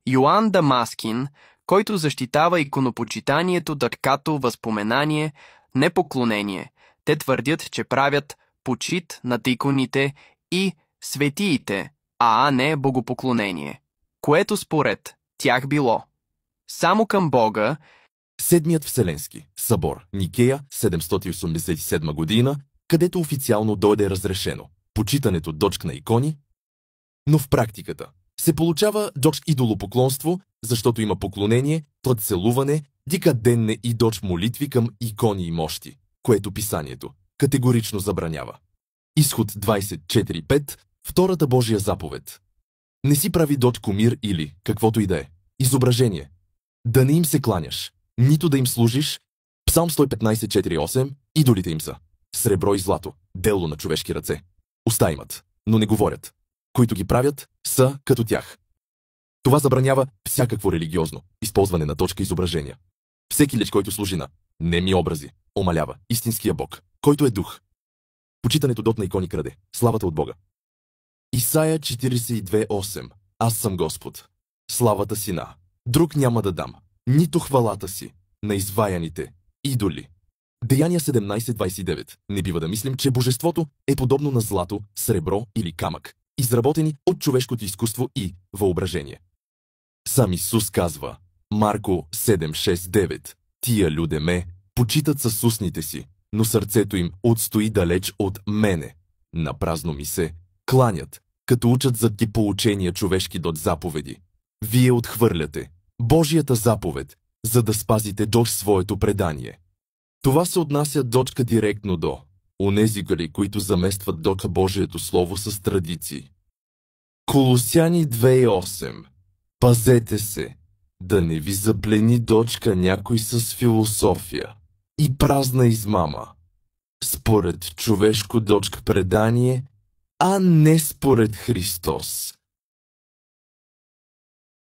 Йоан Дамаскин, който защитава иконопочитанието като възпоменание, не поклонение. Те твърдят, че правят почит над иконите и светиите, а не богопоклонение, което според тях било само към Бога. Седмият Вселенски събор, Никея, 787 година, където официално дойде разрешено почитането дочк на икони, но в практиката се получава дочк идолопоклонство, защото има поклонение, целуване, дикаденне и доч молитви към икони и мощи, което писанието категорично забранява. Изход 24.5, втората Божия заповед. Не си прави доч кумир или каквото и да е изображение. Да не им се кланяш, нито да им служиш. Псалм 115.4.8, идолите им са сребро и злато, дело на човешки ръце. Уста имат, но не говорят. Които ги правят, са като тях. Това забранява всякакво религиозно използване на точка изображения. Всеки лич, който служи на неми образи, омалява истинския Бог, който е дух. Почитането дот на икони краде славата от Бога. Исаия 42.8. Аз съм Господ. Славата си на друг няма да дам, нито хвалата си на изваяните идоли. Деяния 17.29. Не бива да мислим, че божеството е подобно на злато, сребро или камък, изработени от човешкото изкуство и въображение. Сам Исус казва, Марко 7.6.9, тия люде ме почитат с устните си, но сърцето им отстои далеч от мене. Напразно ми се кланят, като учат за поучения човешки дот заповеди. Вие отхвърляте Божията заповед, за да спазите дочь своето предание. Това се отнася дочка директно до онези, които заместват дока Божието Слово с традиции. Колосяни 2.8. Пазете се, да не ви заплени дочка някой с философия и празна измама, според човешко дочка предание, а не според Христос.